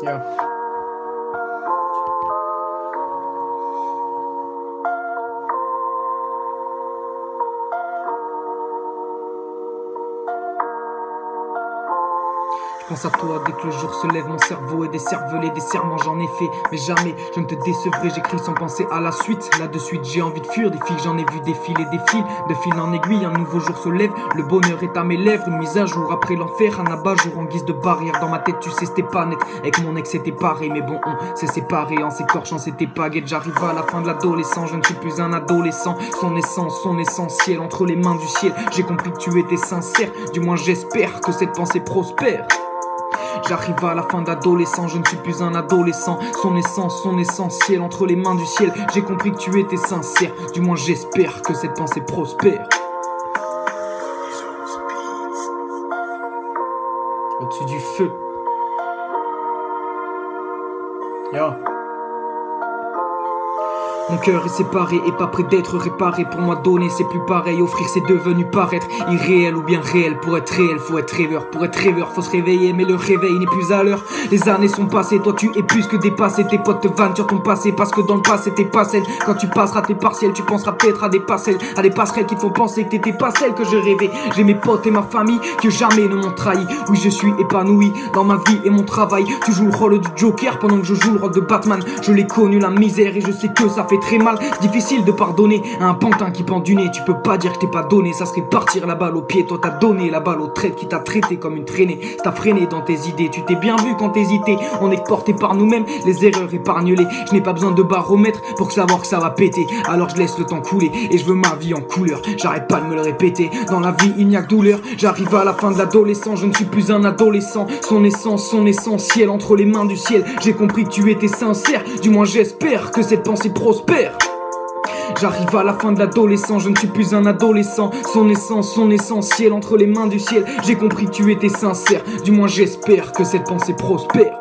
Yeah. Je pense à toi dès que le jour se lève, mon cerveau est décervelé, des serments j'en ai fait, mais jamais je ne te décevrai, j'écris sans penser à la suite, là de suite j'ai envie de fuir, des filles j'en ai vu défiler des fils, de fil en aiguille, un nouveau jour se lève, le bonheur est à mes lèvres, une mise à jour après l'enfer, un abat-jour en guise de barrière, dans ma tête tu sais c'était pas net, avec mon ex c'était pareil, mais bon on s'est séparés, en s'écorchant c'était pas guette, j'arrive à la fin de l'adolescent, je ne suis plus un adolescent, son essence, son essentiel, entre les mains du ciel, j'ai compris que tu étais sincère, du moins j'espère que cette pensée prospère. J'arrive à la fin d'adolescent, je ne suis plus un adolescent. Son essence, son essentiel, entre les mains du ciel. J'ai compris que tu étais sincère, du moins j'espère que cette pensée prospère. Au-dessus du feu. Yo. Mon cœur est séparé et pas prêt d'être réparé. Pour moi donner c'est plus pareil, offrir c'est devenu paraître irréel ou bien réel. Pour être réel faut être rêveur, pour être rêveur faut se réveiller. Mais le réveil n'est plus à l'heure, les années sont passées. Toi tu es plus que dépassé, tes potes te vannent sur ton passé. Parce que dans le passé t'es pas celle. Quand tu passeras tes partiels tu penseras peut-être à des passerelles, à des passerelles qui te font penser que t'étais pas celle que je rêvais. J'ai mes potes et ma famille que jamais ne m'ont trahi. Oui je suis épanoui dans ma vie et mon travail. Tu joues le rôle du Joker pendant que je joue le rôle de Batman. Je l'ai connu la misère et je sais que ça fait très mal, c'est difficile de pardonner à un pantin qui pend du nez. Tu peux pas dire que t'es pas donné, ça serait partir la balle au pied. Toi t'as donné la balle au trait qui t'a traité comme une traînée. T'as freiné dans tes idées, tu t'es bien vu quand t'hésitais. On est porté par nous-mêmes, les erreurs épargne-les. Je n'ai pas besoin de baromètre pour savoir que ça va péter. Alors je laisse le temps couler et je veux ma vie en couleur. J'arrête pas de me le répéter, dans la vie il n'y a que douleur. J'arrive à la fin de l'adolescent, je ne suis plus un adolescent. Son essence, son essentiel, entre les mains du ciel. J'ai compris que tu étais sincère, du moins j'espère que cette pensée prospère. J'arrive à la fin de l'adolescent, je ne suis plus un adolescent. Son essence, son essentiel, entre les mains du ciel. J'ai compris que tu étais sincère, du moins j'espère que cette pensée prospère.